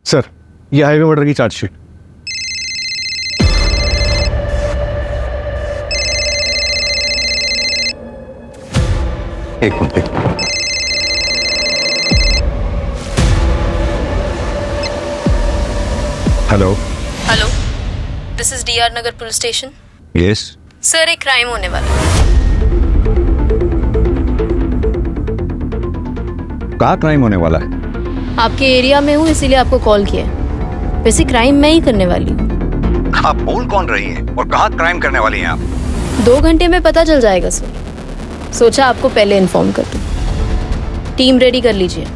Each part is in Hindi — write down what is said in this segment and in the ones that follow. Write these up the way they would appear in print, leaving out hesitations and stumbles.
सर, ये हाईवे मर्डर की चार्जशीट। एक minute. Hello. Hello, this is DR Nagar police station. Yes. Sir, एक क्राइम होने वाला है। कहाँ क्राइम होने वाला है? आपके एरिया में हूँ, इसीलिए आपको कॉल किया है। वैसे क्राइम मैं ही करने वाली हूँ। आप बोल कौन रही हैं और कहाँ क्राइम करने वाली हैं आप? 2 घंटे में पता चल जाएगा सर। सोचा आपको पहले इन्फॉर्म कर दूँ। टीम रेडी कर लीजिए,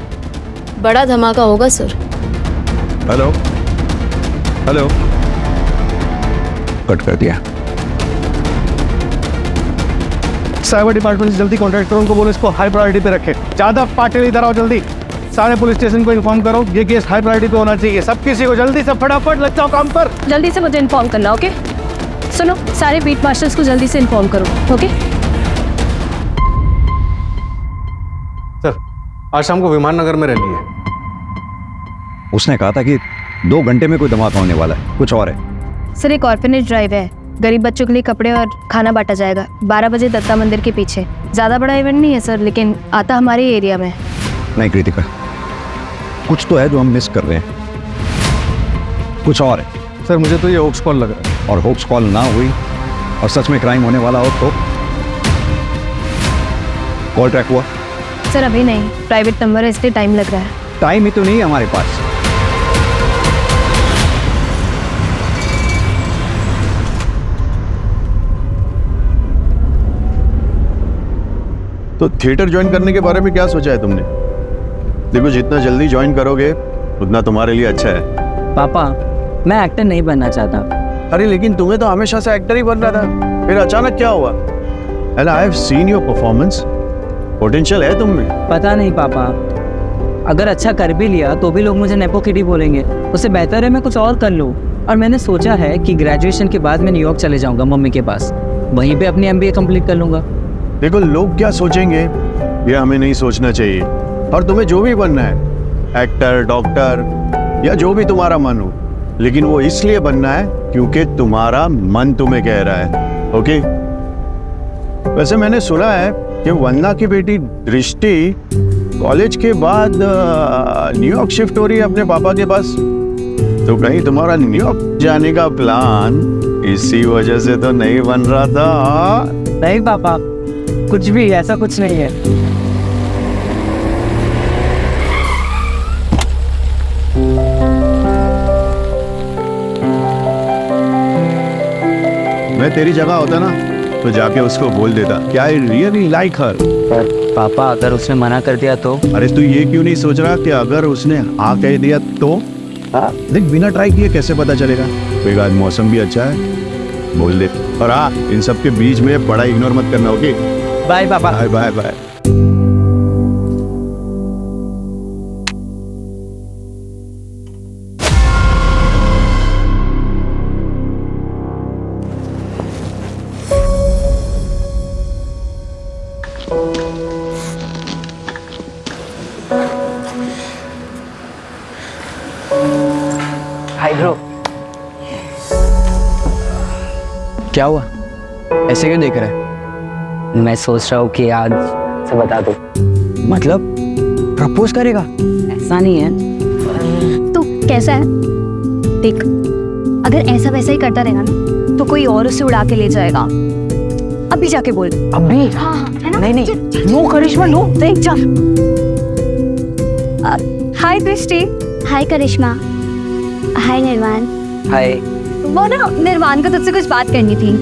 बड़ा धमाका होगा सर। Hello hello. कट कर दिया। साइबर डिपार्टमेंट से जल्दी कॉन्टैक्ट करो, उनको बोलो इसको हाई प्रायोरिटी पे रखें। ज्यादा पार्टी इधर आओ जल्दी। सारे पुलिस स्टेशन को इन्फॉर्म करो, ये केस हाई प्रायोरिटी पे होना चाहिए। सब किसी को जल्दी से फटाफट लग जाओ काम पर। जल्दी से मुझे इन्फॉर्म करना, ओके? सुनो, सारे बीट मास्टर्स को जल्दी से इन्फॉर्म करो, ओके? सर, आज शाम को विमान नगर में रैली है। उसने कहा था कि 2 घंटे में कोई धमाका होने वाला है, कुछ और है। सर, एक ऑर्फनेज ड्राइव है, गरीब बच्चों के लिए कपड़े और खाना बांटा जाएगा 12 बजे दत्ता मंदिर के पीछे। ज़्यादा बड़ा इवेंट नहीं है सर, लेकिन आता हमारे एरिया में। नहीं कृतिका, कुछ तो है जो हम मिस कर रहे हैं, कुछ और है। सर, मुझे तो ये होक्स कॉल लग रहा है। और होप्स कॉल ना हुई और सच में क्राइम होने वाला हो तो? कॉल ट्रैक हुआ? सर अभी नहीं, प्राइवेट नंबर है इसलिए टाइम लग रहा है। टाइम ही तो नहीं है हमारे पास। तो थिएटर ज्वाइन करने के बारे में क्या सोचा है तुमने? देखो, जितना जल्दी ज्वाइन करोगे उतना तुम्हारे लिए अच्छा है। पापा, मैं एक्टर नहीं बनना चाहता। अरे लेकिन तुम्हें तो हमेशा से एक्टर ही बनना था, फिर अचानक क्या हुआ? And I have seen your performance, potential है तुम में। पता नहीं पापा, अगर अच्छा कर भी लिया तो भी लोग मुझे नेपो किडी बोलेंगे। उससे बेहतर है मैं कुछ और कर लूँ। और मैंने सोचा है कि ग्रेजुएशन के बाद मैं न्यूयॉर्क चले जाऊँगा मम्मी के पास, वहीं पे अपनी MBA कंप्लीट कर लूँगा। देखो, लोग क्या सोचेंगे ये हमें नहीं सोचना चाहिए। और तुम्हें जो भी बनना है, एक्टर, डॉक्टर या जो भी तुम्हारा मन हो, लेकिन वो इसलिए बनना है क्योंकि तुम्हारा मन तुम्हें कह रहा है। ओके? वैसे मैंने सुना है कि वंदना की बेटी दृष्टि कॉलेज के बाद न्यूयॉर्क शिफ्ट हो रही है अपने पापा के पास। तो कहीं तुम्हारा न्यूयॉर्क जाने का प्लान इसी वजह से तो नहीं बन रहा था? नहीं पापा, कुछ भी ऐसा कुछ नहीं है। मैं तेरी जगह होता ना तो जाके उसको बोल देता कि आई रियली लाइक हर। पर पापा, अगर उसने मना कर दिया तो? अरे तू ये क्यों नहीं सोच रहा कि अगर उसने हाँ कह दिया तो? देख, बिना ट्राई किए कैसे पता चलेगा? कोई आज मौसम भी अच्छा है, बोल दे। और हाँ, इन सब के बीच में बड़ा इग्नोर मत करना, ओके? बाय पापा। Bye bye bye. Hi bro. क्या हुआ? ऐसे क्यों देख रहा है? मैं सोच रहा हूँ कि आज से बता दो। मतलब प्रपोज करेगा? ऐसा नहीं है। तो कैसा है देख, अगर ऐसा वैसा ही करता रहेगा ना तो कोई और उसे उड़ा के ले जाएगा। अभी जाके बोल। अभी? हाँ हाँ, है ना? नहीं नहीं, नो करिश्मा नो। देख जा। हाय दृष्टि। हाय करिश्मा। हाय निर्वाण। हाय। वो ना, निर्वाण को तुझसे कुछ बात करनी थी।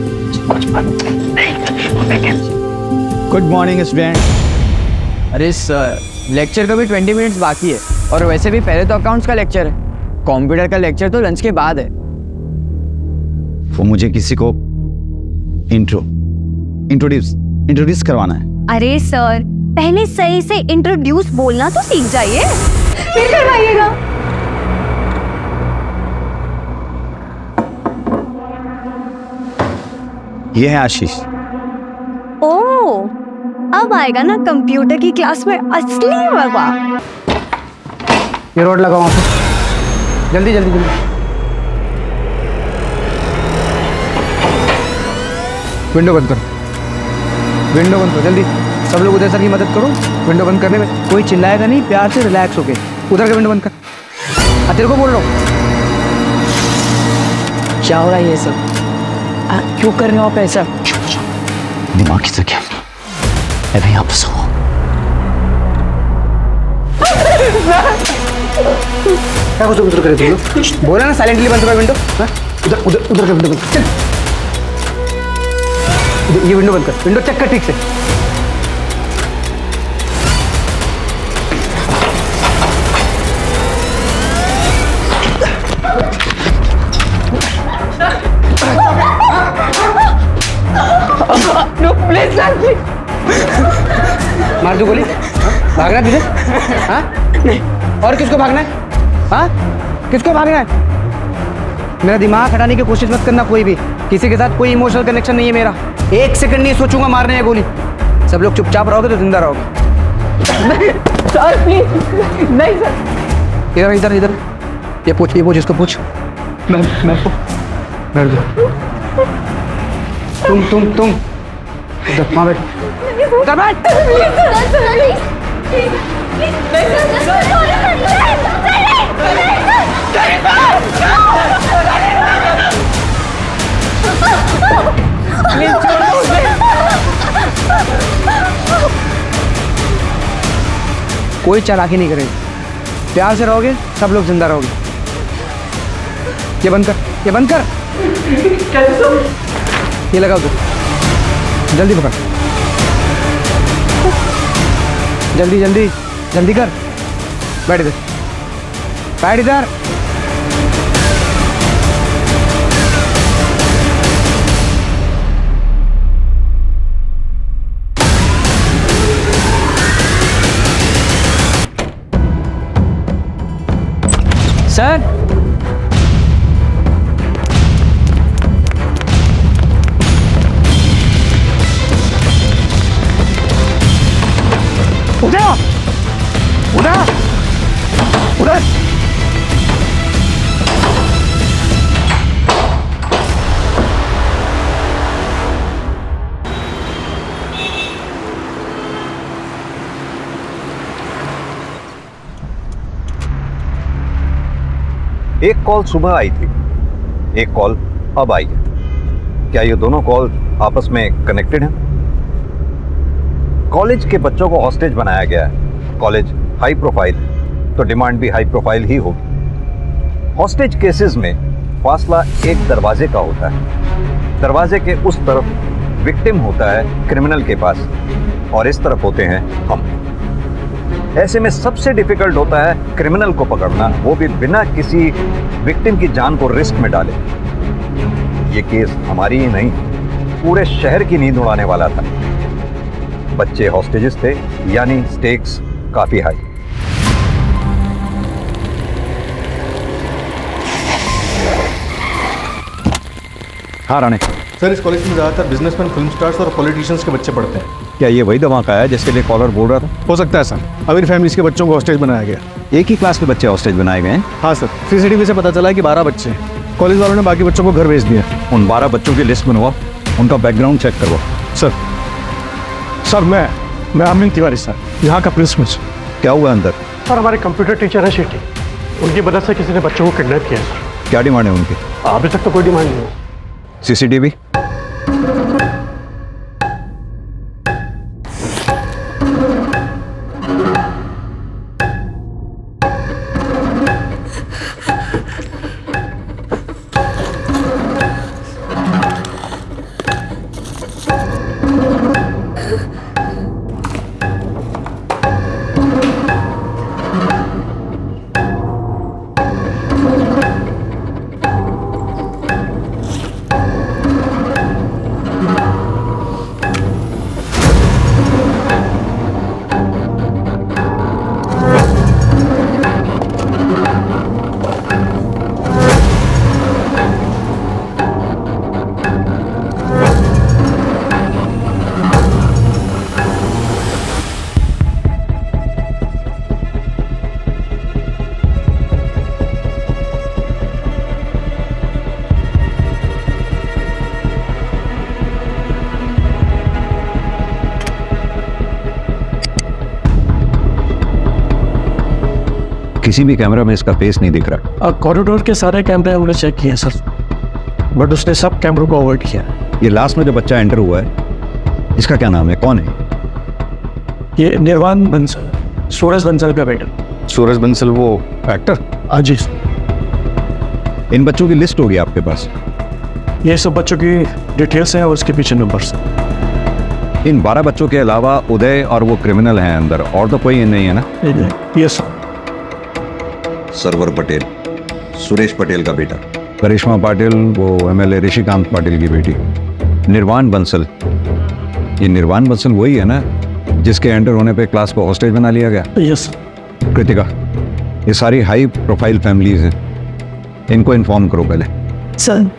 Good morning student. अरे सर, लेक्चर का भी 20 मिनट्स बाकी है और वैसे भी पहले तो अकाउंट्स का लेक्चर है, कंप्यूटर का लेक्चर तो लंच के बाद है। वो मुझे किसी को इंट्रोड्यूस करवाना है। अरे सर, पहले सही से इंट्रोड्यूस बोलना तो सीख जाइए, फिर करवाइएगा। ये है आशीष। ओह, अब आएगा ना कंप्यूटर की क्लास में असली मजा। ये रोड लगाओ वहाँ पे। जल्दी जल्दी जल्दी। विंडो बंद करो, विंडो बंद करो जल्दी। सब लोग उधर सर की मदद करो विंडो बंद करने में। कोई चिल्लाएगा नहीं, प्यार से रिलैक्स होके उधर का विंडो बंद कर। हाँ तेरे को बोल रहा हूँ। क्या हो रहा है ये सब? क्यों कर रहे हो आप ऐसा? दिमाग से क्या अभी आप सो क्या कुछ उधर करे तुम लोग? बोला ना साइलेंटली बंद करो विंडो। हाँ? उधर उधर उधर का विंडो बंद कर। चल ये विंडो बंद कर, विंडो चेक कर ठीक से। मार दो गोली। भागना है तुझे? हाँ? और किसको भागना है? हाँ? किसको भागना है? मेरा दिमाग हटाने की कोशिश मत करना कोई भी। किसी के साथ कोई इमोशनल कनेक्शन नहीं है मेरा। एक सेकंड नहीं सोचूंगा मारने है गोली। सब लोग चुपचाप रहोगे तो जिंदा रहोगे। सर प्लीज नहीं सर। इधर इधर इधर ये पूछ इसको पूछ। मैं बैठ जाओ। तुम उधर वहाँ बैठ। उधर बैठ। कोई चालाकी नहीं करेगा। प्यार से रहोगे सब लोग जिंदा रहोगे। ये बंद कर, ये बंद कर। ये लगाओ तो जल्दी पकड़। जल्दी जल्दी जल्दी कर। बैठ इधर, बैठ इधर। सर उधर उधर उधर। एक कॉल सुबह आई थी, एक कॉल अब आई है। क्या ये दोनों कॉल आपस में कनेक्टेड हैं? कॉलेज के बच्चों को हॉस्टेज बनाया गया है। कॉलेज हाई प्रोफाइल है तो डिमांड भी हाई प्रोफाइल ही होगी। हॉस्टेज केसेस में फासला एक दरवाजे का होता है। दरवाजे के उस तरफ विक्टिम होता है क्रिमिनल के पास और इस तरफ होते हैं हम। ऐसे में सबसे डिफिकल्ट होता है क्रिमिनल को पकड़ना, वो भी बिना किसी विक्टिम की जान को रिस्क में डाले। ये केस हमारी ही नहीं, पूरे शहर की नींद उड़ाने वाला था। बच्चे हॉस्टेजेस थे, यानी स्टेक्स काफी हाई। हाँ राणे, सर इस कॉलेज में ज़्यादातर बिजनेसमैन, फिल्म स्टार्स और पॉलिटिशियंस के बच्चे पढ़ते हैं। क्या ये वही धमाका है जिसके लिए कॉलर बोल रहा था? हो सकता है सर, अमीर फैमिलीज के बच्चों को हॉस्टेज बनाया गया। एक ही क्लास के बच्चे हॉस्टेज बनाए गए हैं? हाँ सर, सीसीटीवी से पता चला है कि 12 बच्चे हैं। कॉलेज वालों ने बाकी बच्चों को घर भेज दिया। उन 12 बच्चों की लिस्ट बनवाओ, उनका बैकग्राउंड चेक करवाओ। सर मैं अमिन तिवारी सर, यहाँ का प्रिंसिपल। क्या हुआ अंदर? और हमारे कंप्यूटर टीचर है शेट्टी, उनकी मदद से किसी ने बच्चों को किडनैप किया है सर। क्या डिमांड है उनकी? अभी तक तो कोई डिमांड नहीं है। सीसीटीवी? किसी भी कैमरा में इसका फेस नहीं दिख रहा। कॉरिडोर के सारे कैमरे हमने चेक किए सर, बट उसने सब कैमरों को अवॉइड किया। ये लास्ट में जो बच्चा एंटर हुआ है, इसका क्या नाम है, कौन है? ये निर्वाण बंसल, सूरज बंसल का बेटा। सूरज बंसल, वो एक्टर? हाँ जी। इन बच्चों की लिस्ट होगी आपके पास? ये सब बच्चों की डिटेल्स हैं और उसके पीछे नंबर्स। इन 12 बच्चों के अलावा उदय और वो क्रिमिनल हैं अंदर, और तो कोई नहीं है ना? Yes sir. सरवर पटेल, सुरेश पटेल का बेटा। करिश्मा पाटिल, वो MLA ऋषिकांत पाटिल की बेटी। निर्वाण बंसल, ये निर्वाण बंसल वही है ना जिसके एंटर होने पे क्लास को हॉस्टेज बना लिया गया? Yes sir. कृतिका, ये सारी हाई प्रोफाइल फैमिलीज हैं, इनको इन्फॉर्म करो पहले। सर।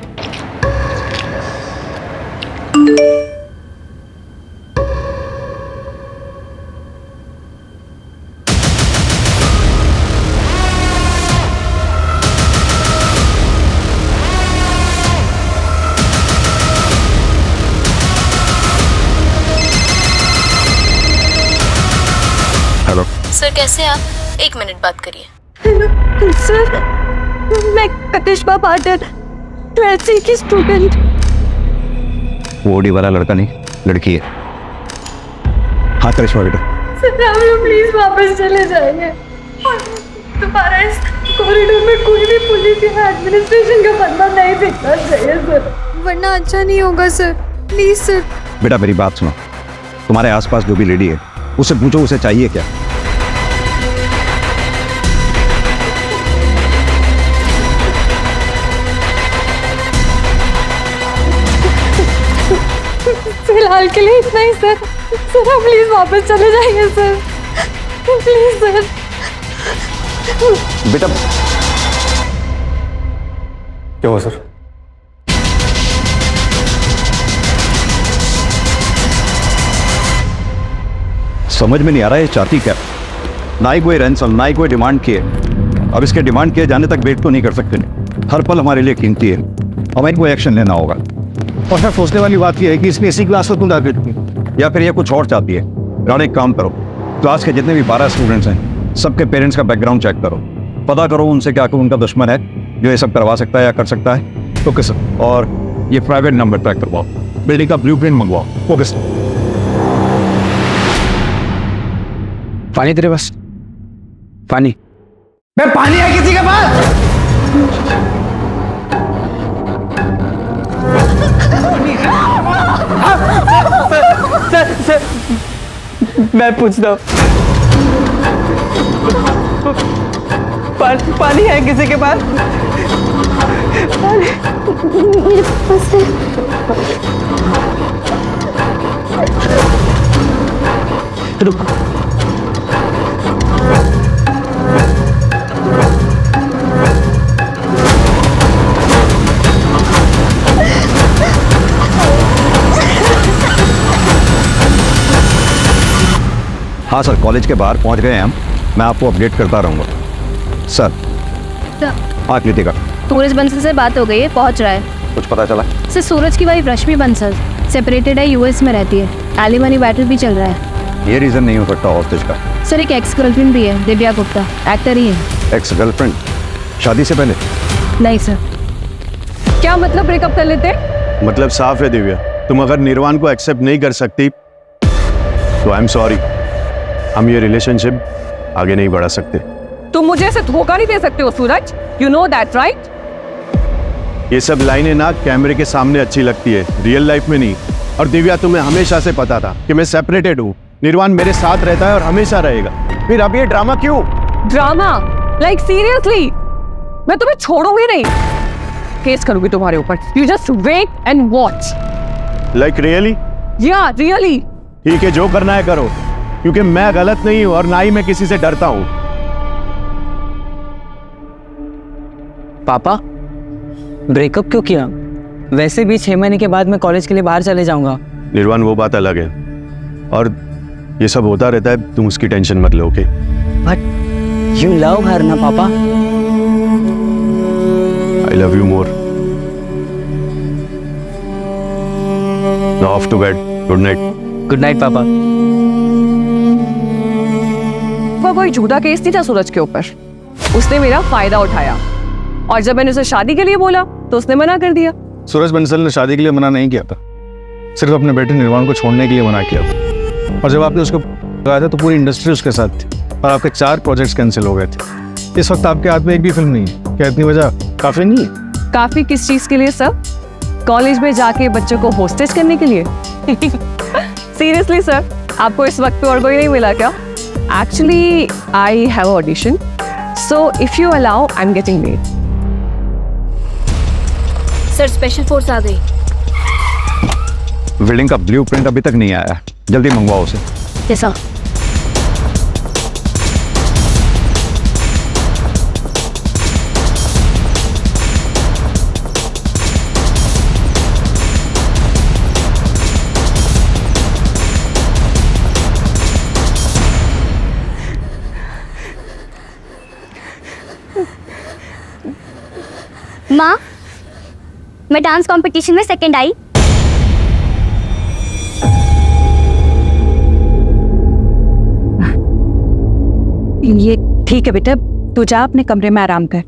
हेलो सर, कैसे आप? 1 मिनट बात करिए। सर, मैं करिश्मा पाटिल, 12th C की स्टूडेंट। वो ओडी वाला लड़का नहीं, लड़की है। हाँ करिश्मा बेटा। सर, आप लोग प्लीज वापस चले जाइए। दोबारा इस कॉरिडोर में कोई भी पुलिस या एडमिनिस्ट्रेशन का बंदा नहीं दिखना चाहिए सर, वरना अच्छा नहीं होगा सर। Please sir. बेटा मेरी बात सुनो, तुम्हारे आसपास जो भी लेडी है उससे पूछो उसे चाहिए क्या। फिलहाल के लिए इतना ही सर। सर आप प्लीज वापस चले जाइए सर, प्लीज सर। बेटा क्या हुआ सर? समझ में नहीं आ रहा है ये चाहती क्या। ना ही कोई रैंसम, ना ही कोई डिमांड किए। अब इसके डिमांड किए जाने तक वेट तो नहीं कर सकते। हर पल हमारे लिए कीमती है, हमें कोई एक्शन लेना होगा। और सर सोचने वाली बात यह है कि इसने इसी क्लास को क्यों टारगेट किया, या फिर ये कुछ और चाहती है। राणा एक काम करो, क्लास के जितने भी 12 स्टूडेंट्स हैं सबके पेरेंट्स का बैकग्राउंड चेक करो, पता करो उनसे क्या उनका दुश्मन है जो ये सब करवा सकता है या कर सकता है। Okay sir. और ये प्राइवेट नंबर ट्रैक करवाओ, बिल्डिंग का ब्लूप्रिंट मंगवाओ। Okay sir. पानी तेरे पास? पानी? मैं पानी है किसी के पास? सर, मैं पूछता हूँ, पानी है किसी के पास? मेरे पास है। रुक। हाँ सर, कॉलेज के बाहर पहुंच गए हैं हम, मैं आपको अपडेट करता रहूँगा सर। हाँ कृतिका, सूरज बंसल से बात हो गई है, पहुंच रहा है। कुछ पता चला? सर, सूरज की वाइफ रश्मि बंसल सेपरेटेड है, US में रहती है। एलिमनी बैटल भी चल रहा है। ये रीज़न नहीं हो सकता हॉस्टेज का। सर, एक एक्स गर्लफ्रेंड भी है, दिव्या गुप्ता, एक्टर ही है। Ex girlfriend? शादी से पहले? नहीं सर। क्या मतलब ब्रेकअप कर लेते? मतलब साफ है दिव्या, तुम अगर निर्वाण को एक्सेप्ट नहीं कर सकती तो आई एम सॉरी, हम ये रिलेशनशिप आगे नहीं बढ़ा सकते। तुम मुझे ऐसे धोखा नहीं दे सकते हो सूरज, यू नो दैट राइट? ये सब लाइनें ना कैमरे के सामने अच्छी लगती है, रियल लाइफ में नहीं। और दिव्या, तुम्हें हमेशा से पता था कि मैं सेपरेटेड हूँ, निर्वाण मेरे साथ रहता है और हमेशा रहेगा, फिर अब ये ड्रामा क्यों? ड्रामा? Like seriously? मैं तुम्हें छोड़ूंगी नहीं, केस करूंगी तुम्हारे ऊपर। You just wait and watch. Like really? या रियली। ठीक है, जो करना है करो, क्योंकि मैं गलत नहीं हूं और ना ही मैं किसी से डरता हूं। पापा, ब्रेकअप क्यों किया? वैसे भी 6 महीने के बाद मैं कॉलेज के लिए बाहर चले जाऊंगा। निर्वाण, वो बात अलग है और ये सब होता रहता है, तुम उसकी टेंशन मत लो, okay? But you love her ना पापा? I love you more. Now off to bed, good night. Good night पापा। वो कोई झूठा केस नहीं था सूरज के ऊपर, उसने मेरा फायदा उठाया, और जब मैंने उसे शादी के लिए बोला तो उसने मना कर दिया। सूरज बंसल ने शादी के लिए मना नहीं किया था, सिर्फ अपने बेटे निर्वाण को छोड़ने के लिए मना किया था। और जब आपने उसको कहा था तो पूरी इंडस्ट्री उसके साथ थी और आपके 4 प्रोजेक्ट्स कैंसिल हो गए थे। इस वक्त आपके हाथ में एक भी फिल्म नहीं है, क्या इतनी वजह काफी नहीं है? काफी किस चीज के लिए सर? कॉलेज में जाके बच्चों को होस्टेज करने के लिए? सीरियसली सर, आपको इस वक्त पे और कोई नहीं मिला क्या? Actually I have audition, so if you allow I am getting late. Sir special force आ गई। बिल्डिंग का ब्लूप्रिंट अभी तक नहीं आया, जल्दी मंगवाओ उसे। कैसा? माँ, मैं डांस कंपटीशन में सेकंड आई। ये ठीक है बेटा, तू जा अपने कमरे में आराम कर।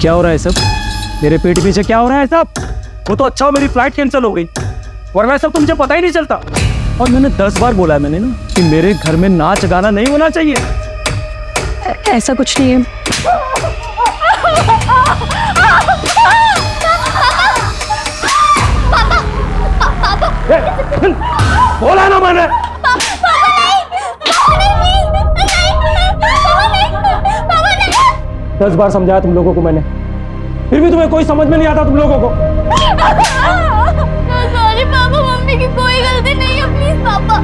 क्या हो रहा है सब? मेरे पेट पीछे क्या हो रहा है सब? वो तो अच्छा हो मेरी फ्लाइट कैंसिल हो गई, वरना सब तो मुझे पता ही नहीं चलता। और मैंने 10 बार बोला है मैंने ना कि मेरे घर में नाच गाना नहीं होना चाहिए। ऐसा कुछ नहीं है। बोला ना मैंने। 10 बार समझाया तुम लोगों को मैंने, फिर भी तुम्हें कोई समझ में नहीं आता तुम लोगों को। सॉरी पापा, मम्मी की कोई गलती नहीं है, प्लीज पापा।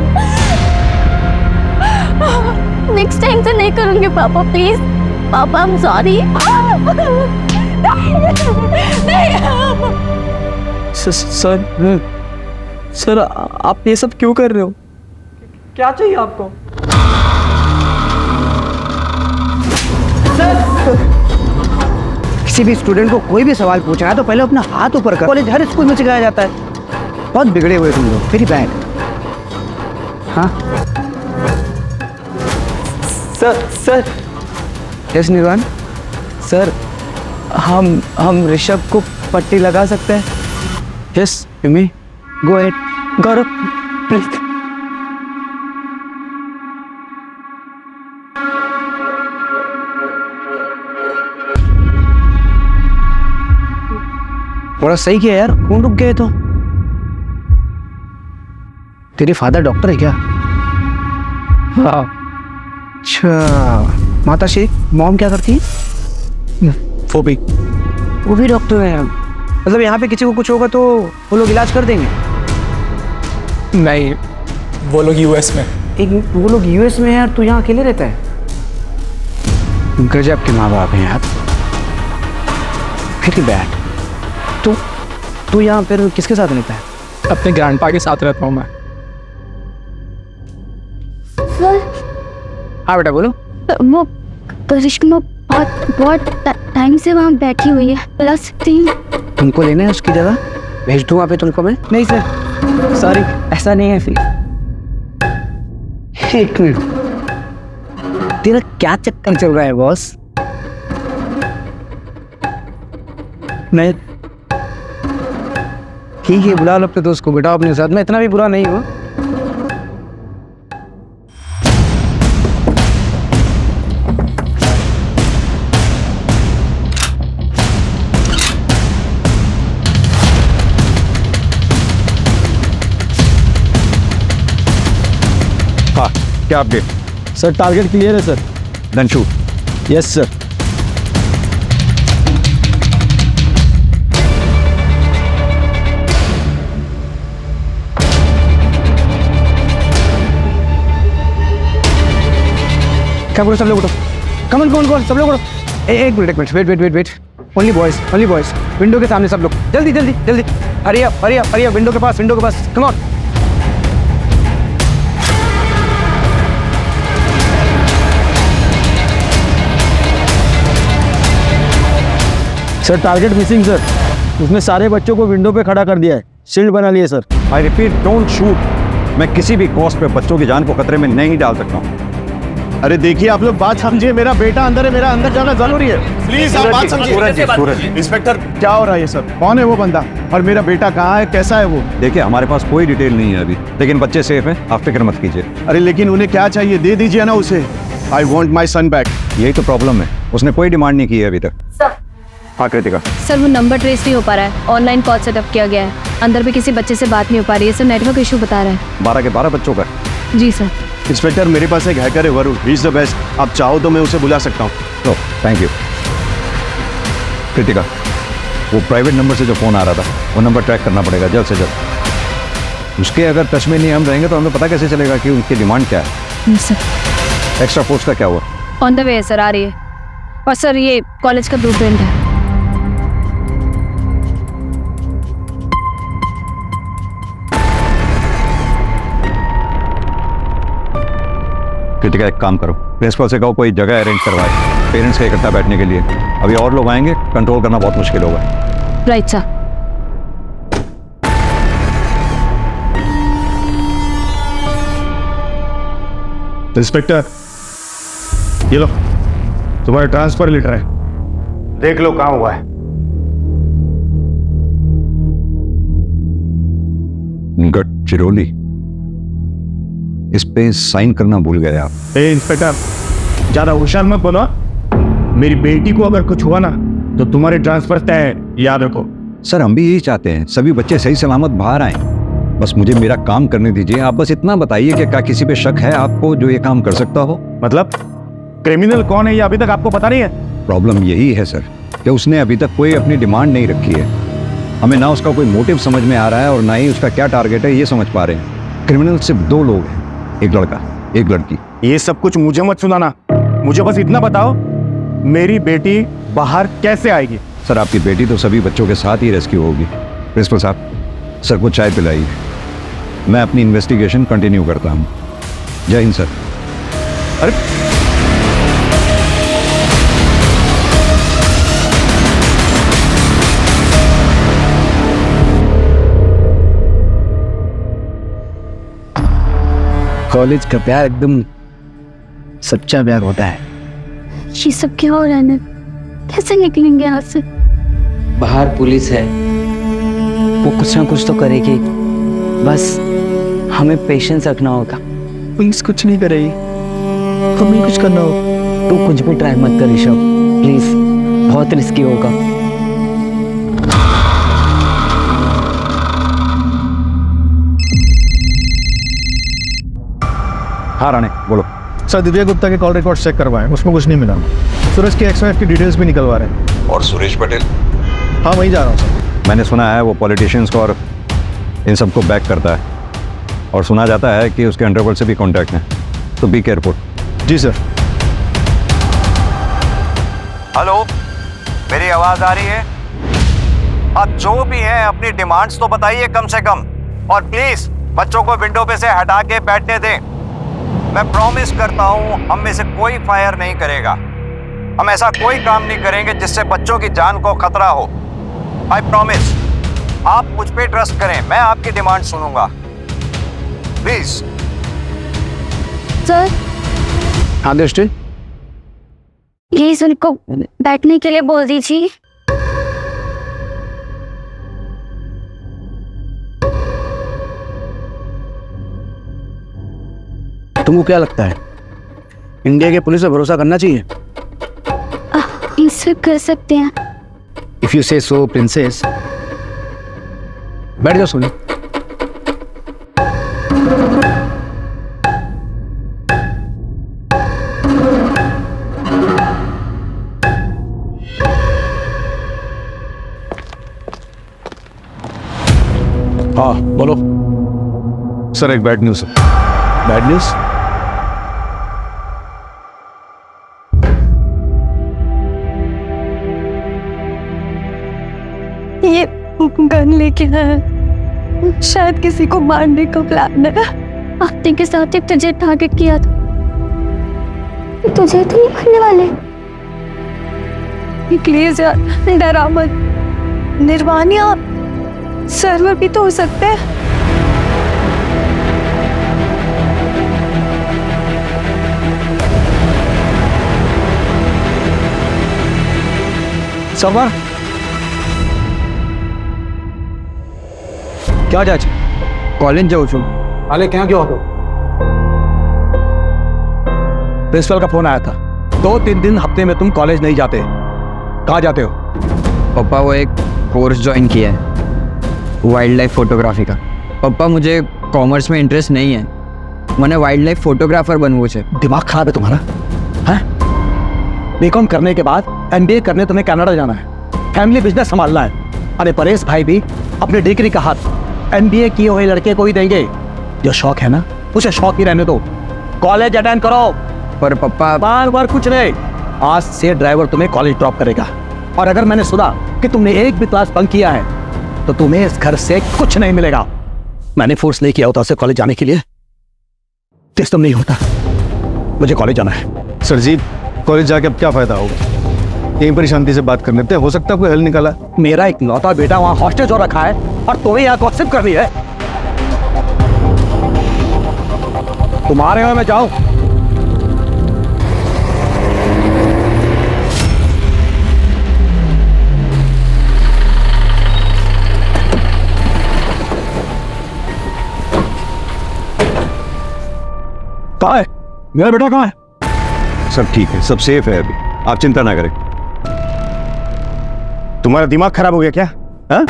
नेक्स्ट टाइम से नहीं करूंगी पापा, प्लीज पापा, आई एम सॉरी। सर आप ये सब क्यों कर रहे हो? क्या चाहिए आपको? किसी भी स्टूडेंट को कोई भी सवाल पूछना है तो पहले अपना हाथ ऊपर कर। कॉलेज हर स्कूल में सिखाया जाता है। बहुत बिगड़े हुए तुम लोग, वेरी बैड। हाँ सर यस निर्वाण। सर हम ऋषभ को पट्टी लगा सकते हैं? Yes you may go ahead. Gaurav please. बड़ा सही किया यार, खून रुक गए तो। तेरे फादर डॉक्टर है क्या? हाँ। अच्छा, माता शेख मॉम क्या करती है? वो भी डॉक्टर है। मतलब यहाँ पे किसी को कुछ होगा तो वो लोग इलाज कर देंगे? नहीं, वो लोग यूएस में। वो लोग यूएस में है और तू यहाँ अकेले रहता है? गजब के माँ बाप हैं यार। Very bad. तू यहाँ फिर किसके साथ रहता है? अपने ग्रैंडपा के साथ रहता हूँ मैं। हाँ बेटा बोलो। वो करिश्मा बहुत टाइम से वहाँ बैठी हुई है, प्लस 3। तुमको लेना है उसकी जगह? भेज दूँ वहाँ पे तुमको मैं? नहीं सर, सॉरी, ऐसा नहीं है। फिर एक मिनट, तेरा क्या चक्कर चल रहा है बॉस? मैं ठीक है, बुला लो अपने दोस्त को, बेटा अपने साथ। मैं इतना भी बुरा नहीं हूँ। हाँ, क्या अपडेट? सर टारगेट क्लियर है sir. Then shoot. Yes sir. क्या बोलो सब लोग उठो। कमन सब लोग उठो। एक minute wait. Only boys. Window के सामने सब लोग, जल्दी। हरी अप विंडो के पास come on. Sir target missing sir, उसने सारे बच्चों को विंडो पे खड़ा कर दिया है, शील्ड बना लिए sir. I repeat, don't shoot. मैं किसी भी कॉस्ट पे बच्चों की जान को खतरे में नहीं डाल सकता हूँ। अरे देखिए आप लोग बात समझिए, मेरा बेटा अंदर है, मेरा अंदर जाना जरूरी है। प्लीज आप बात समझिए। सूरज जी इंस्पेक्टर क्या हो रहा है ये सब? कौन है वो बंदा और मेरा बेटा कहाँ है, कैसा है वो? देखिए हमारे पास कोई डिटेल नहीं है अभी, लेकिन बच्चे सेफ हैं, आप फिक्र मत कीजिए। अरे लेकिन उन्हें क्या चाहिए, दे दीजिए ना उसे। I want my son back. यही तो प्रॉब्लम है, उसने कोई डिमांड नहीं की है अभी तक। हाँ कृतिका। सर वो नंबर ट्रेस नहीं हो पा रहा है, ऑनलाइन कॉल सेटअप किया गया है, अंदर भी किसी बच्चे से बात नहीं हो पा रही है सर, नेटवर्क इशू बता रहा है। 12 के 12 बच्चों का। जी सर। इंस्पेक्टर मेरे पास एक हैकर है Varun, he is the best. आप चाहो तो मैं उसे बुला सकता हूँ। तो थैंक यू। कृतिका, वो प्राइवेट नंबर से जो फ़ोन आ रहा था वो नंबर ट्रैक करना पड़ेगा जल्द से जल्द। उसके अगर टच में नहीं हम रहेंगे तो हमें पता कैसे चलेगा कि उनकी डिमांड क्या है। सर एक्स्ट्रा फोर्स का क्या हुआ? ऑन द वे है सर, आ रही है। और सर ये कॉलेज का ब्लूप्रिंट है। कृतिका एक काम करो, प्रिंसिपल से कहो कोई जगह अरेंज करवाए पेरेंट्स का इकट्ठा बैठने के लिए। अभी और लोग आएंगे, कंट्रोल करना बहुत मुश्किल होगा। Right sir. इंस्पेक्टर ये लो, तुम्हारा ट्रांसफर लेटर है, देख लो कहाँ हुआ है। गडचिरोली, इस पे साइन करना भूल गए आप। ए इंस्पेक्टर, ज्यादा होशियार मत बनो। मेरी बेटी को अगर कुछ हुआ ना तो तुम्हारे ट्रांसफर तय है, याद रखो। सर हम भी यही चाहते हैं, सभी बच्चे सही सलामत बाहर आए। बस मुझे मेरा काम करने दीजिए। आप बस इतना बताइए कि क्या किसी पे शक है आपको जो ये काम कर सकता हो? मतलब क्रिमिनल कौन है ये अभी तक आपको पता नहीं है? प्रॉब्लम यही है सर कि उसने अभी तक कोई अपनी डिमांड नहीं रखी है। हमें ना उसका कोई मोटिव समझ में आ रहा है और ना ही उसका क्या टारगेट है ये समझ पा रहे हैं। क्रिमिनल सिर्फ 2 लोग हैं, एक लड़का एक लड़की। ये सब कुछ मुझे मत सुनाना, मुझे बस इतना बताओ मेरी बेटी बाहर कैसे आएगी? सर आपकी बेटी तो सभी बच्चों के साथ ही रेस्क्यू होगी। प्रिंसिपल साहब, सर को चाय पिलाइए, मैं अपनी इन्वेस्टिगेशन कंटिन्यू करता हूँ। जय हिंद सर। अरे कॉलेज का प्यार एकदम सच्चा प्यार होता है। ये सब क्या हो रहा है? कैसे निकलेंगे यहाँ से? बाहर पुलिस है, वो कुछ ना कुछ तो करेगी, बस हमें पेशेंस रखना होगा। पुलिस कुछ नहीं करेगी, हमें कुछ करना होगा। तू कुछ भी ट्राई मत कर ऋषभ, प्लीज, बहुत रिस्की होगा। हाँ राणे बोलो। सर दिव्या गुप्ता के कॉल रिकॉर्ड चेक करवाएं, उसमें कुछ नहीं मिला। सूरज की एक्स-वाइफ की डिटेल्स भी निकलवा रहे हैं। और सुरेश पटेल? हाँ वहीं जा रहा हूँ सर। मैंने सुना है वो पॉलिटिशियंस को और इन सबको बैक करता है और सुना जाता है कि उसके अंडरवर्ल्ड से भी कॉन्टैक्ट है, तो बी केयरफुल। जी सर। हेलो, मेरी आवाज आ रही है? आप जो भी हैं अपनी डिमांड्स तो बताइए कम से कम, और प्लीज बच्चों को विंडो पे से हटा के बैठने दें। मैं प्रॉमिस करता हूं हम में से कोई फायर नहीं करेगा। हम ऐसा कोई काम नहीं करेंगे जिससे बच्चों की जान को खतरा हो। I promise. आप मुझ पे ट्रस्ट करें, मैं आपकी डिमांड सुनूंगा, प्लीज। सर हाँ दृष्टि, ये सुन को बैठने के लिए बोल दीजिए। तुमको क्या लगता है इंडिया के पुलिस पे भरोसा करना चाहिए? इसे कर सकते हैं। इफ यू से सो प्रिंसेस। बैठ जाओ सोनी। हाँ बोलो। सर एक बैड न्यूज़ है। Bad news? ये गन लेके आया, शायद किसी को मारने का प्लान है। आफ्ते के साथ एक तुझे टारगेट किया था, तुझे तो नहीं मारने वाले। प्लीज यार डरा मत। निर्वाणिया सर्वर भी तो हो सकते हैं। सरवर क्या जाए कॉलेज जाओ છું हाले क्या क्यों हो प्रिंसिपल का फोन आया था 2-3 दिन हफ्ते में तुम कॉलेज नहीं जाते कहाँ जाते हो पापा वो एक कोर्स ज्वाइन किया है वाइल्ड लाइफ फोटोग्राफी का पापा मुझे कॉमर्स में इंटरेस्ट नहीं है मैंने वाइल्ड लाइफ फोटोग्राफर बनવું છે दिमाग खराब है तुम्हारा हैं बीकॉम करने के बाद एमबीए करने तुम्हें कनाडा जाना है फैमिली बिजनेस संभालना है अरे परेश भाई भी अपने डिग्री का हाथ एमबीए किए हुए लड़के को ही देंगे जो शौक है ना उसे शौक ही रहने दो कॉलेज अटेंड करो पर पापा बार बार कुछ नहीं आज से ड्राइवर तुम्हें कॉलेज ड्रॉप करेगा और अगर मैंने सुना कि तुमने एक भी क्लास बंक किया है तो तुम्हें इस घर से कुछ नहीं मिलेगा मैंने फोर्स नहीं किया होता उसे कॉलेज जाने के लिए सिस्टम नहीं होता मुझे कॉलेज जाना है सर जी कॉलेज जाके अब क्या फ़ायदा होगा यहीं पर ही शांति से बात कर लेते हैं हो सकता है कोई हल निकाला मेरा एक लौता बेटा वहां हॉस्टेज हो रखा है और तुम्हें यहाँ गॉसिप कर रही है तुम्हारे में मैं जाऊं कहाँ है मेरा बेटा कहाँ है सब ठीक है सब सेफ है अभी आप चिंता ना करें तुम्हारा दिमाग खराब हो गया क्या हाँ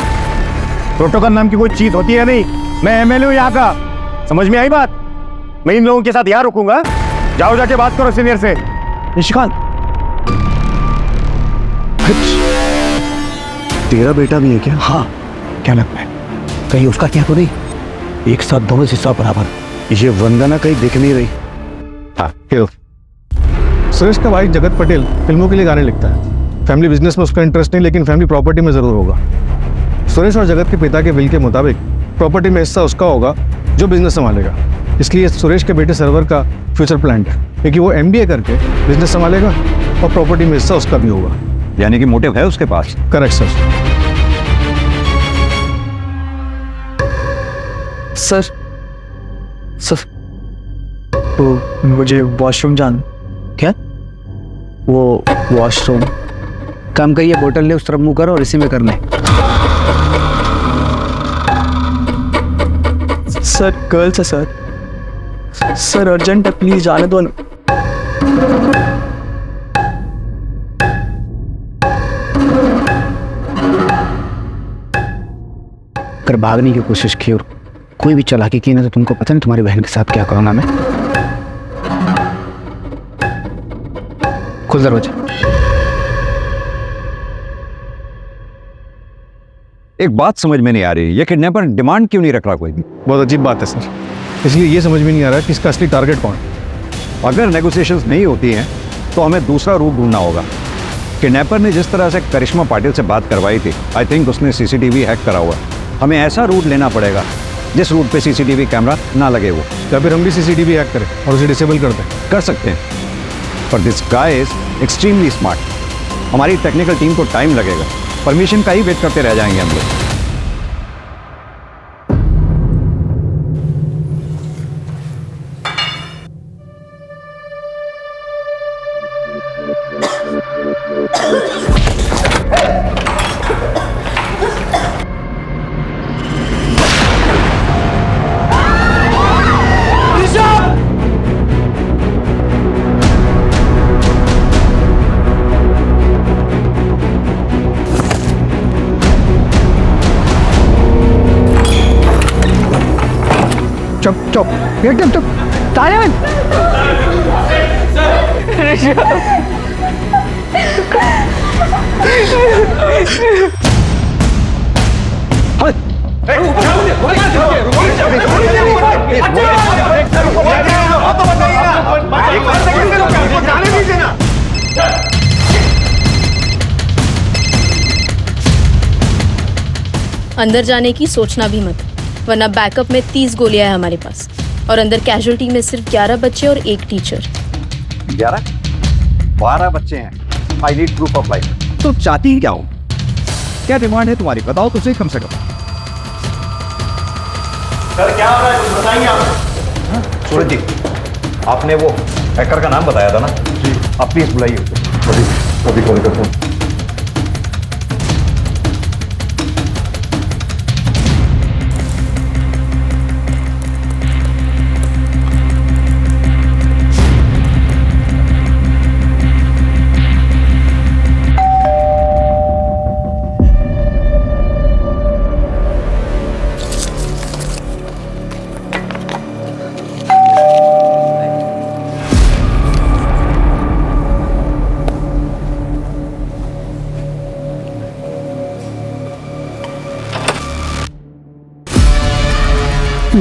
प्रोटोकॉल नाम की कोई चीज होती है नहीं मैं एमएलए हूं यहाँ का समझ में आई बात मैं इन लोगों के साथ यहाँ रुकूंगा जाओ जाके बात करो सीनियर से निशिकांत तेरा बेटा भी है क्या हाँ क्या लगता है कहीं उसका क्या तो नहीं एक साथ दोनों हिस्सा बराबर ये वंदना कहीं दिख नहीं रही हाँ हेलो सुरेश का भाई जगत पटेल फिल्मों के लिए गाने लिखता है फैमिली बिजनेस में उसका इंटरेस्ट नहीं लेकिन फैमिली प्रॉपर्टी में ज़रूर होगा सुरेश और जगत के पिता के विल के मुताबिक प्रॉपर्टी में हिस्सा उसका होगा जो बिजनेस संभालेगा इसलिए सुरेश के बेटे सर्वर का फ्यूचर प्लान है क्योंकि वो एमबीए करके बिजनेस संभालेगा और प्रॉपर्टी में हिस्सा उसका भी होगा यानी कि मोटिव है उसके पास करेक्ट सर सर तो मुझे वॉशरूम जाना क्या वो वॉशरूम काम करिए बोतल ले उस तरफ मुंह करो और इसी में करना है सर गर्ल्स है सर अर्जेंट है प्लीज जाने दो ना अगर भागने की कोशिश की और कोई भी चालाकी की ना तो तुमको पता नहीं तुम्हारी बहन के साथ क्या करूंगा मैं खुल दरवाजा एक बात समझ में नहीं आ रही ये किडनैपर डिमांड क्यों नहीं रख रहा कोई भी बहुत अजीब बात है सर इसलिए ये समझ में नहीं आ रहा कि इसका असली टारगेट कौन है अगर नेगोशिएशंस नहीं होती हैं तो हमें दूसरा रूट ढूंढना होगा किडनैपर ने जिस तरह से करिश्मा पाटिल से बात करवाई थी आई थिंक उसने सीसीटीवी हैक करा हुआ हमें ऐसा रूट लेना पड़ेगा जिस रूट पे सीसीटीवी कैमरा ना लगे वो या फिर हम भी सीसीटीवी हैक करें और उसे डिसेबल कर दें कर सकते हैं पर this guy is extremely smart हमारी टेक्निकल टीम को टाइम लगेगा परमिशन का ही वेट करते रह जाएंगे हम लोग चुप चुप एकदम चुप साइलेंट अंदर जाने की सोचना भी मत वरना बैकअप में 30 गोलियां हैं हमारे पास और अंदर कैजुअल्टी में सिर्फ 11 बच्चे और एक टीचर 12 बच्चे हैं I need proof of life तुम चाहती क्या हो क्या डिमांड है तुम्हारी बताओ तो सही कम से कम सर क्या हो रहा है कुछ बताएंगे आप सूरज जी आपने वो हैकर का नाम बताया था ना जी आप प्लीज बुलाइए उसे अभी कॉल करता हूँ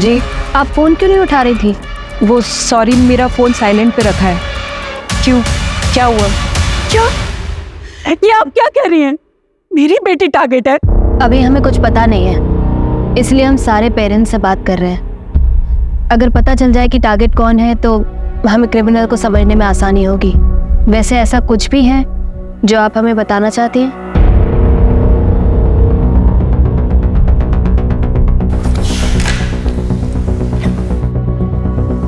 जी आप फ़ोन क्यों नहीं उठा रही थी? वो सॉरी, मेरा फ़ोन साइलेंट पे रखा है। क्यों, क्या हुआ? क्या ये आप क्या कह रही हैं? मेरी बेटी टारगेट है? अभी हमें कुछ पता नहीं है, इसलिए हम सारे पेरेंट्स से बात कर रहे हैं। अगर पता चल जाए कि टारगेट कौन है तो हमें क्रिमिनल को समझने में आसानी होगी। वैसे ऐसा कुछ भी है जो आप हमें बताना चाहती हैं?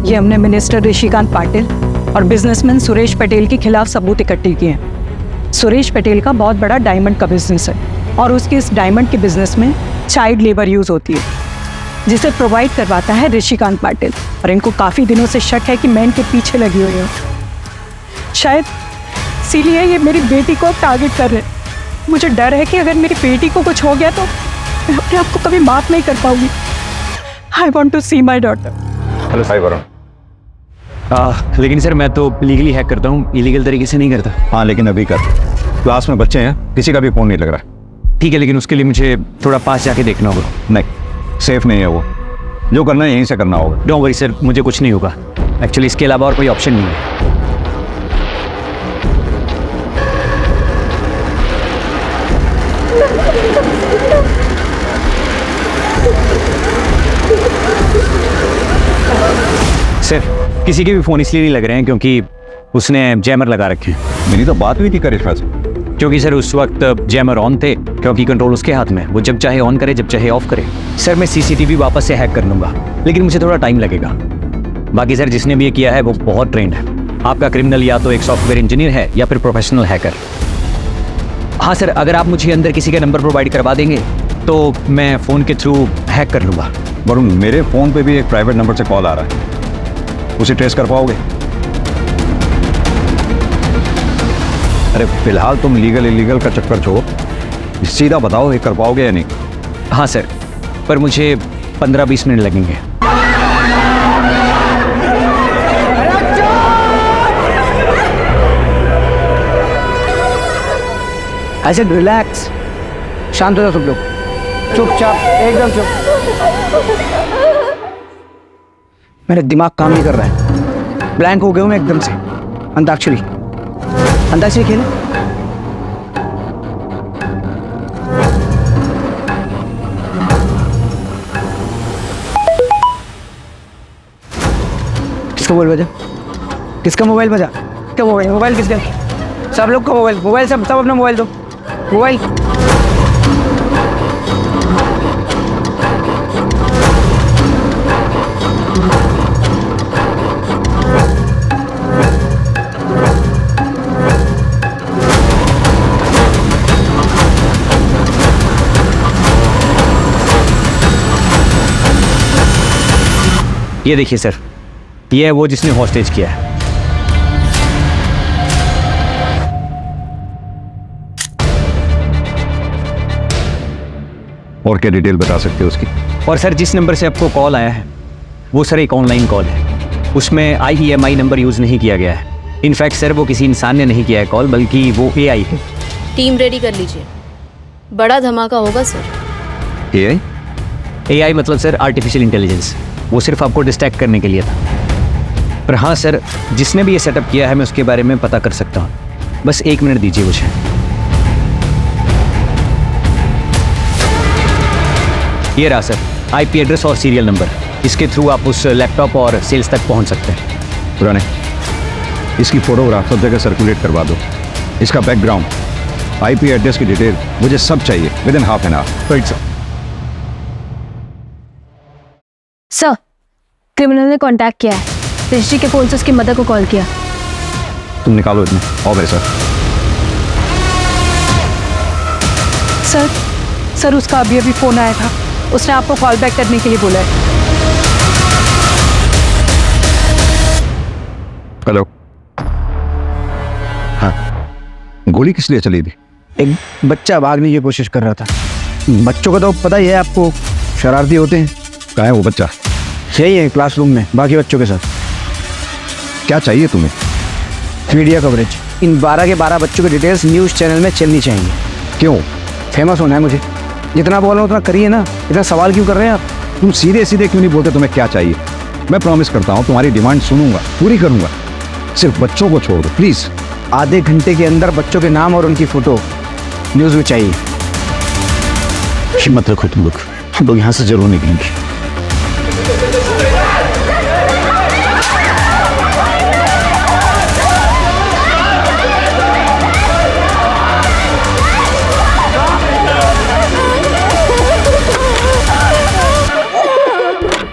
ये हमने मिनिस्टर ऋषिकांत पाटिल और बिजनेसमैन सुरेश पटेल के खिलाफ सबूत इकट्ठे किए हैं। सुरेश पटेल का बहुत बड़ा डायमंड का बिजनेस है और उसके इस डायमंड के बिजनेस में चाइल्ड लेबर यूज होती है, जिसे प्रोवाइड करवाता है ऋषिकांत पाटिल। और इनको काफ़ी दिनों से शक है कि मैं इनके पीछे लगी हुई हूँ। शायद इसीलिए ये मेरी बेटी को टारगेट कर रहे हैं। मुझे डर है कि अगर मेरी बेटी को कुछ हो गया तो मैं अपने आप को कभी माफ नहीं कर पाऊंगी। I want to see my daughter. Hello hi Varun. लेकिन सर मैं तो लीगली हैक करता हूँ, इलीगल तरीके से नहीं करता। हाँ लेकिन अभी कर, क्लास में बच्चे हैं, किसी का भी फ़ोन नहीं लग रहा। ठीक है, लेकिन उसके लिए मुझे थोड़ा पास जाके देखना होगा। नहीं, सेफ नहीं है वो। जो करना है यहीं से करना होगा। डोंट वरी सर, मुझे कुछ नहीं होगा। एक्चुअली इसके अलावा और कोई ऑप्शन नहीं है। सर किसी के भी फ़ोन इसलिए नहीं लग रहे हैं क्योंकि उसने जैमर लगा रखे हैं। मेरी तो बात हुई थी करिश्मा से। क्योंकि सर उस वक्त जैमर ऑन थे, क्योंकि कंट्रोल उसके हाथ में, वो जब चाहे ऑन करे जब चाहे ऑफ करे। सर मैं सीसीटीवी वापस से हैक कर लूँगा, लेकिन मुझे थोड़ा टाइम लगेगा। बाकी सर जिसने भी ये किया है वो बहुत ट्रेंड है। आपका क्रिमिनल या तो एक सॉफ्टवेयर इंजीनियर है या फिर प्रोफेशनल हैकर। हाँ सर, अगर आप मुझे अंदर किसी का नंबर प्रोवाइड करवा देंगे तो मैं फ़ोन के थ्रू हैक कर लूँगा। वरुण, मेरे फ़ोन पे भी एक प्राइवेट नंबर से कॉल आ रहा है, उसे ट्रेस कर पाओगे? अरे फिलहाल तुम लीगल इलीगल का चक्कर छोड़ो, सीधा बताओ ये कर पाओगे या नहीं? हाँ सर, पर मुझे 15-20 मिनट लगेंगे। ऐसे रिलैक्स, शांत हो जाओ सब लोग, चुपचाप, एकदम चुप। मेरा दिमाग काम नहीं कर रहा है, ब्लैंक हो गया हूँ मैं एकदम से। अंताक्षरी, अंताक्षरी खेले। किसका मोबाइल बजा? किसका मोबाइल बजा? क्या मोबाइल? मोबाइल किसका? सब लोग का मोबाइल, मोबाइल सब अपना मोबाइल दो। मोबाइल ये देखिए सर, ये है वो जिसने हॉस्टेज किया है। और क्या डिटेल बता सकते हो उसकी? और सर जिस नंबर से आपको कॉल आया है वो सर एक ऑनलाइन कॉल है, उसमें IEMI नंबर यूज़ नहीं किया गया है। इनफैक्ट सर वो किसी इंसान ने नहीं किया है कॉल, बल्कि वो AI है। टीम रेडी कर लीजिए, बड़ा धमाका होगा सर। AI? AI मतलब सर आर्टिफिशियल इंटेलिजेंस, वो सिर्फ आपको डिस्ट्रैक्ट करने के लिए था। पर हाँ सर, जिसने भी ये सेटअप किया है मैं उसके बारे में पता कर सकता हूँ, बस 1 मिनट दीजिए मुझे। ये रहा सर IP एड्रेस और सीरियल नंबर, इसके थ्रू आप उस लैपटॉप और सेल्स तक पहुँच सकते हैं। पुराने इसकी फोटोग्राफ सब जगह सर्कुलेट करवा दो, इसका बैकग्राउंड, IP एड्रेस की डिटेल, मुझे सब चाहिए within half an hour. Right sir. Sir, criminal ने कांटेक्ट किया है, ऋषि के फोन से उसकी मदर को कॉल किया। तुम निकालो इतने। आओ मेरे साथ। सर उसका अभी फ़ोन आया था, उसने आपको कॉल बैक करने के लिए बोला है। हेलो। हाँ, गोली किस लिए चली थी? एक बच्चा भागने की कोशिश कर रहा था। बच्चों का तो पता ही है आपको, शरारती होते हैं। कहाँ है वो बच्चा? यही है क्लासरूम में बाकी बच्चों के साथ। क्या चाहिए तुम्हें? मीडिया कवरेज, इन 12 के 12 बच्चों की डिटेल्स न्यूज़ चैनल में चलनी चाहिए। क्यों? फेमस होना है मुझे। जितना बोल रहा हूँ उतना करिए ना, इतना सवाल क्यों कर रहे हैं आप? तुम सीधे सीधे क्यों नहीं बोलते तुम्हें क्या चाहिए? मैं प्रॉमिस करता हूँ तुम्हारी डिमांड सुनूंगा, पूरी करूंगा। सिर्फ बच्चों को छोड़ दो प्लीज। आधे घंटे के अंदर बच्चों के नाम और उनकी फोटो न्यूज़ में चाहिए। हिम्मत रखो तुम लोग, हम लोग यहाँ से जरूर निकलेंगे।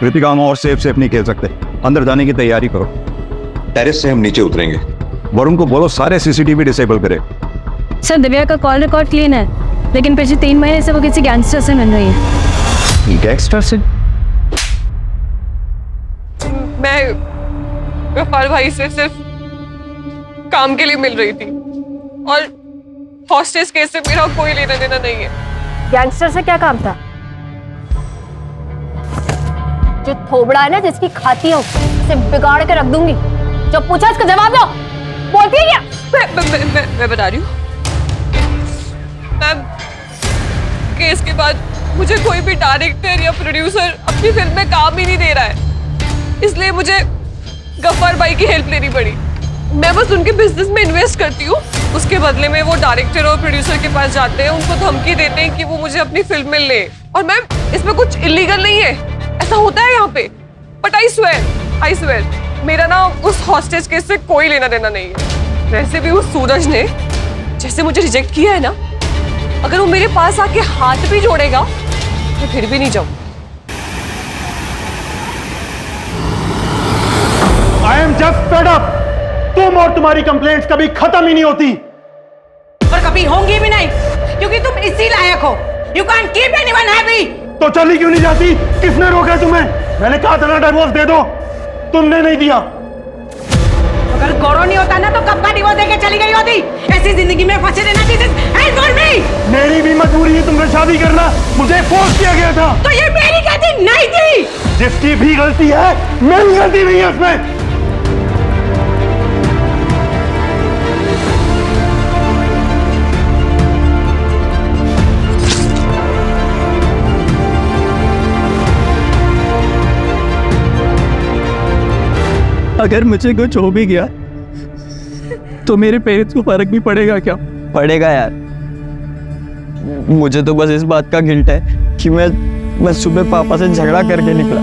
कृतिका, हम और सेफ नहीं खेल सकते, अंदर जाने की तैयारी करो। टेरेस से हम नीचे उतरेंगे। वरुण को बोलो सारे सीसीटीवी डिसेबल करे। सर दिव्या का कॉल रिकॉर्ड क्लीन है, लेकिन पिछले 3 महीने से वो किसी गैंगस्टर से मिल रही है। गैंगस्टर से? मैं गफ्फार भाई से सिर्फ काम के लिए मिल रही थी और हॉस्टेज केस से मेरा कोई लेना देना नहीं है। गैंगस्टर से क्या काम था? जो थोबड़ा है ना, जिसकी खाती हो उसे बिगाड़ के रख दूंगी। जब पूछा इसका जवाब दो। बोलती है क्या? मैं बता रही हूँ मैम, केस के बाद मुझे कोई भी डायरेक्टर या प्रोड्यूसर अपनी फिल्म में काम ही नहीं दे रहा है, इसलिए मुझे गफ्फार भाई की हेल्प लेनी पड़ी। मैं बस उनके बिजनेस में इन्वेस्ट करती हूँ, उसके बदले में वो डायरेक्टर और प्रोड्यूसर के पास जाते हैं, उनको धमकी देते हैं कि वो मुझे अपनी फिल्म में ले। और मैम इसमें कुछ इलीगल नहीं है, ऐसा होता है यहाँ पे। बट आई स्वेयर मेरा ना उस हॉस्टेज केस से कोई लेना देना नहीं है। वैसे भी उस सूरज ने जैसे मुझे रिजेक्ट किया है ना, अगर वो मेरे पास आके हाथ भी जोड़ेगा मैं फिर भी नहीं जाऊँ। I am just fed up. तुम और तुम्हारी कंप्लेंट्स कभी खत्म ही नहीं होती और कभी होंगी भी नहीं, क्योंकि तुम इसी लायक हो। You can't keep anyone happy. तो चली क्यों नहीं जाती? किसने रोका तुम्हें? मैंने कहा था ना डिवोर्स दे दो, तुमने नहीं दिया। अगर गौरव नहीं होता ना तो कब का डिवोर्स देके चली गई होती। ऐसी जिंदगी में फंसे रहना this is help for me. मेरी भी मजबूरी है तुमसे शादी करना, मुझे फोर्स किया गया था। तो ये मेरी गलती नहीं थी। जिसकी भी गलती है, मेरी गलती नहीं है उसमें। अगर मुझे कुछ हो भी गया तो मेरे पेरेंट्स को फर्क भी पड़ेगा क्या? पड़ेगा यार। मुझे तो बस इस बात का गिल्ट है कि मैं सुबह पापा से झगड़ा करके निकला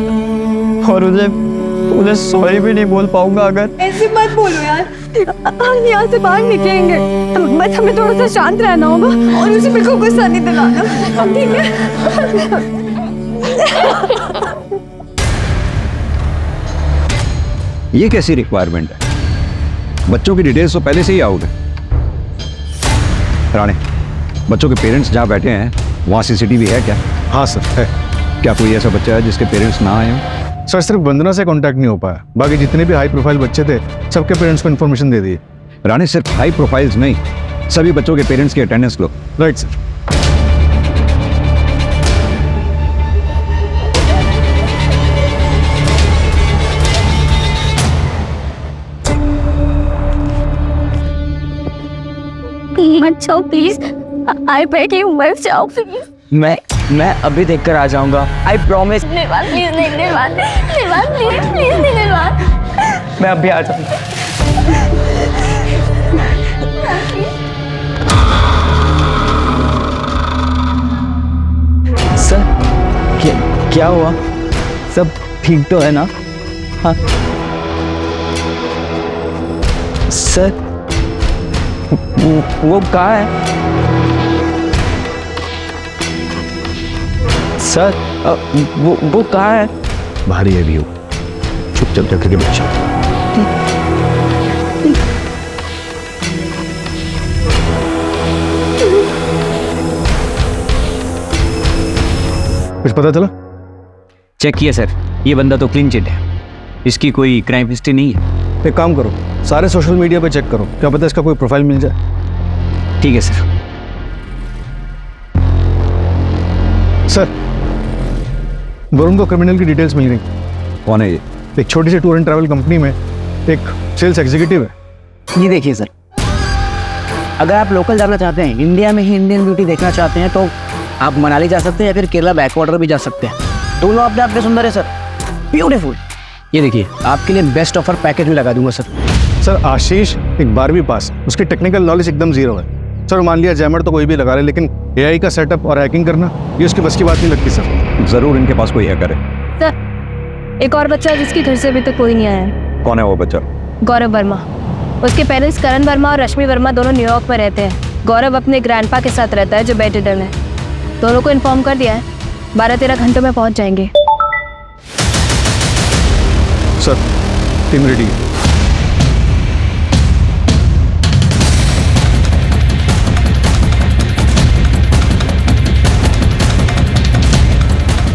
और उन्हें सॉरी भी नहीं बोल पाऊंगा। अगर ऐसे मत बोलो यार, हम यहाँ से बाहर निकलेंगे, बस हमें थोड़ा सा शांत रहना होगा और उसे बिल्कुल गुस्सा नहीं दिलाना, ठीक है? ये कैसी रिक्वायरमेंट है? बच्चों की डिटेल्स तो पहले से ही आउट है। राणे, बच्चों के पेरेंट्स जहाँ बैठे हैं वहाँ सीसीटीवी है क्या? हाँ सर है। क्या कोई ऐसा बच्चा है जिसके पेरेंट्स ना आए हों? सर सिर्फ वंदना से कांटेक्ट नहीं हो पाया, बाकी जितने भी हाई प्रोफाइल बच्चे थे सबके पेरेंट्स को इन्फॉर्मेशन दे दी। राणे, सिर्फ हाई प्रोफाइल्स नहीं, सभी बच्चों के पेरेंट्स की अटेंडेंस लो। Right sir. मत जाओ प्लीज, आई बेग यू मत जाओ प्लीज। मैं अभी देखकर आ जाऊंगा, आई प्रॉमिस। निर्वाण प्लीज नहीं, निर्वाण प्लीज प्लीज नहीं, निर्वाण। मैं अभी आ जाऊंगा। सर क्या हुआ? सब ठीक तो है ना? हाँ सर, वो कहाँ है? सर वो कहाँ है? भारी है व्यू, चुपचाप जाकर के बच्चा। कुछ पता चला? चेक किया सर, ये बंदा तो क्लीन चिट है, इसकी कोई क्राइम हिस्ट्री नहीं है। एक काम करो, सारे सोशल मीडिया पे चेक करो, क्या पता इसका कोई प्रोफाइल मिल जाए। ठीक है सर। सर वरुण को क्रिमिनल की डिटेल्स मिल गई। कौन है ये? एक छोटी सी टूर एंड ट्रैवल कंपनी में एक सेल्स एग्जीक्यूटिव है। ये देखिए सर, अगर आप लोकल जाना चाहते हैं, इंडिया में ही इंडियन ब्यूटी देखना चाहते हैं, तो आप मनाली जा सकते हैं या फिर केरला बैकवाटर भी जा सकते हैं। दोनों अपने आप में सुंदर है सर, ब्यूटीफुल। ये देखिए आपके लिए बेस्ट ऑफर पैकेज में लगा दूंगा सर। सर आशीष एक 12वीं पास, उसकी टेक्निकल नॉलेज एकदम जीरो है सर। मान लिया जैमर तो कोई भी लगा ले, लेकिन एआई का सेटअप और हैकिंग करना ये उसकी बस की बात नहीं लगती सर। जरूर इनके पास कोई हैकर है। सर एक और बच्चा है जिसके घर से अभी तक कोई नहीं आया है। कौन है वो बच्चा? गौरव वर्मा। उसके पेरेंट्स करण वर्मा और रश्मि वर्मा दोनों न्यूयॉर्क में रहते हैं। गौरव अपने ग्रैंडपा के साथ रहता है जो बेड-रिडन है। दोनों को इन्फॉर्म कर दिया है, 12-13 घंटों में पहुंच जाएंगे। सर टीम रेडी है।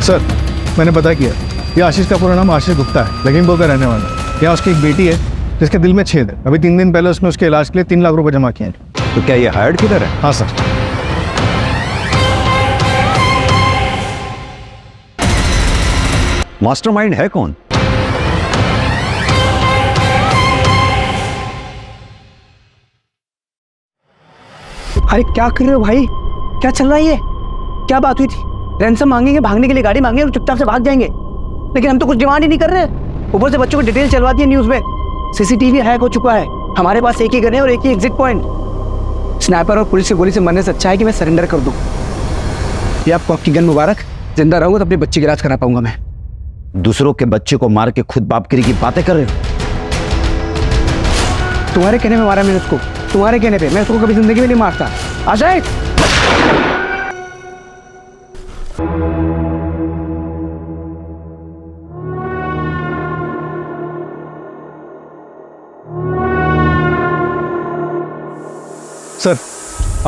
सर मैंने पता किया, ये आशीष का पूरा नाम आशीष गुप्ता है, लखीमपुर का रहने वाला है। यहाँ उसकी एक बेटी है जिसके दिल में छेद है। अभी 3 दिन पहले उसने उसके इलाज के लिए 3 लाख रुपए जमा किए हैं। तो क्या ये हायर्ड किधर है? हाँ सर। मास्टरमाइंड है कौन? अरे क्या कर रहे हो भाई, क्या चल रहा है ये? क्या बात हुई थी? रैंसम मांगेंगे, भागने के लिए गाड़ी मांगेंगे और चुपचाप से भाग जाएंगे, लेकिन हम तो कुछ डिमांड ही नहीं कर रहे। ऊपर से बच्चों को डिटेल चलवा दी न्यूज में। सीसीटीवी हैक हो चुका है, हमारे पास एक ही गन है और एक ही एग्जिट पॉइंट। स्नाइपर और पुलिस की गोली से मरने से अच्छा है कि मैं सरेंडर कर दूं। ये आपको आपकी गन मुबारक। जिंदा रहूंगा तो अपने बच्चे की इलाज करा पाऊंगा मैं। दूसरों के बच्चे को मार के खुद बापगिरी की बातें कर रहे हो? तुम्हारे कहने में मारा मैंने उसको, तुम्हारे कहने पे। मैं उसको कभी जिंदगी में नहीं मारता। आशय सर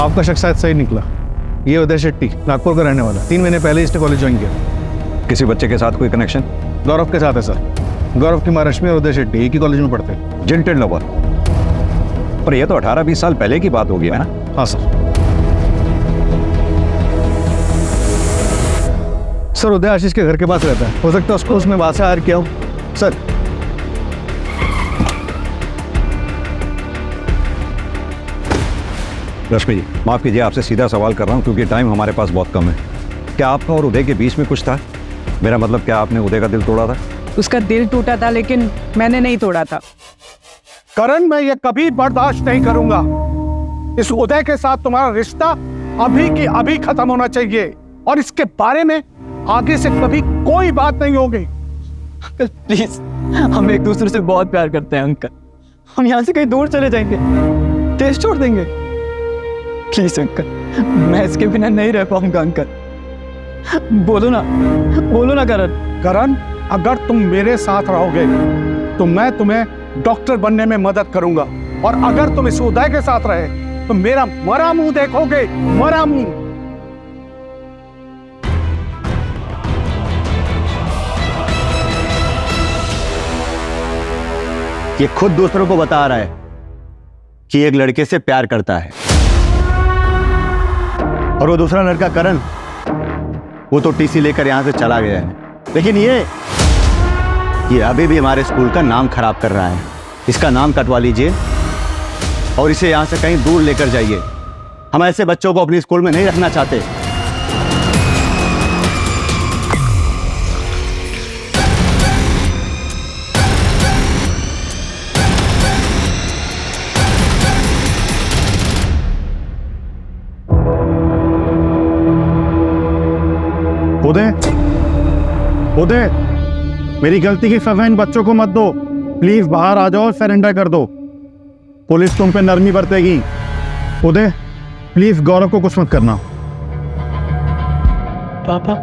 आपका शख्स शायद सही निकला। ये उदय शेट्टी नागपुर का रहने वाला, 3 महीने पहले इसने कॉलेज ज्वाइन किया। किसी बच्चे के साथ कोई कनेक्शन? गौरव के साथ है सर। गौरव की माँ रश्मि और उदय शेट्टी एक ही कॉलेज में पढ़ते हैं। Gentle lover. पर ये तो 18-20 साल पहले की बात होगी है ना? हाँ सर। सर उदय आशीष के घर के पास रहता है, हो सकता है उसको उसमें वहां से हायर किया हो सर। रश्मि जी माफ कीजिए, आपसे सीधा सवाल कर रहा हूँ क्योंकि टाइम हमारे पास बहुत कम है। क्या आपका और उदय के बीच में कुछ था? मेरा मतलब क्या आपने उदय का दिल तोड़ा था? उसका दिल टूटा था लेकिन मैंने नहीं तोड़ा था। करण मैं ये कभी बर्दाश्त नहीं करूंगा। इस उदय के साथ तुम्हारा रिश्ता अभी की अभी खत्म होना चाहिए और इसके बारे में आगे से कभी कोई बात नहीं होगी। अंकल प्लीज, हम एक दूसरे से बहुत प्यार करते हैं अंकल। हम यहाँ से कहीं दूर चले जाएंगे, देश छोड़ देंगे। प्लीज अंकल, मैं इसके बिना नहीं रह पाऊंगा अंकल। बोलो ना करण। करण अगर तुम मेरे साथ रहोगे तो मैं तुम्हें डॉक्टर बनने में मदद करूंगा, और अगर तुम इस उदय के साथ रहे तो मेरा मरा मुंह देखोगे, मरा मुंह। ये खुद दूसरों को बता रहा है कि एक लड़के से प्यार करता है, और वो दूसरा लड़का करण वो तो टीसी लेकर यहां से चला गया है, लेकिन ये अभी भी हमारे स्कूल का नाम खराब कर रहा है। इसका नाम कटवा लीजिए और इसे यहां से कहीं दूर लेकर जाइए। हम ऐसे बच्चों को अपने स्कूल में नहीं रखना चाहते। उदय, मेरी गलती की सजा इन बच्चों को मत दो। प्लीज बाहर आ जाओ और सरेंडर कर दो। पुलिस तुम पे नरमी बरतेगी। उदय प्लीज गौरव को कुछ मत करना। पापा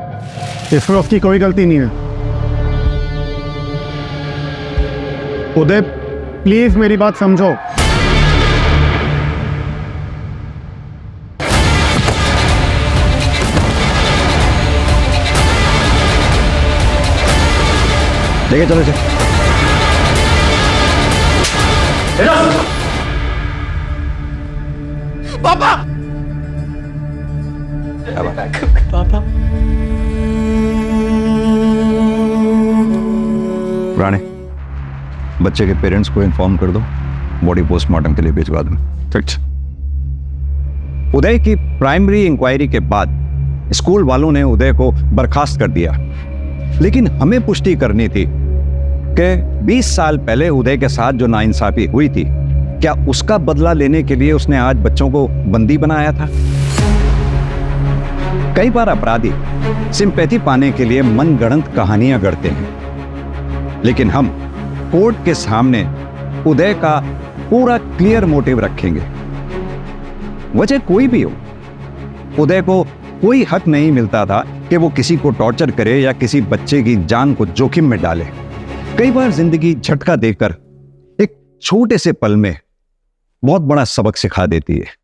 इसमें उसकी कोई गलती नहीं है। उदय प्लीज मेरी बात समझो। लेके चलो इसे। पापा पापा राणे, बच्चे के पेरेंट्स को इन्फॉर्म कर दो, बॉडी पोस्टमार्टम के लिए भिजवा दो। ठीक। उदय की प्राइमरी इंक्वायरी के बाद स्कूल वालों ने उदय को बर्खास्त कर दिया। लेकिन हमें पुष्टि करनी थी कि 20 साल पहले उदय के साथ जो नाइंसाफी हुई थी, क्या उसका बदला लेने के लिए उसने आज बच्चों को बंदी बनाया था? कई बार अपराधी सिंपैथी पाने के लिए मनगढ़ंत कहानियां गढ़ते हैं, लेकिन हम कोर्ट के सामने उदय का पूरा क्लियर मोटिव रखेंगे। वजह कोई भी हो, उदय को कोई हक नहीं मिलता था कि वो किसी को टॉर्चर करे या किसी बच्चे की जान को जोखिम में डाले। कई बार जिंदगी झटका देकर एक छोटे से पल में बहुत बड़ा सबक सिखा देती है।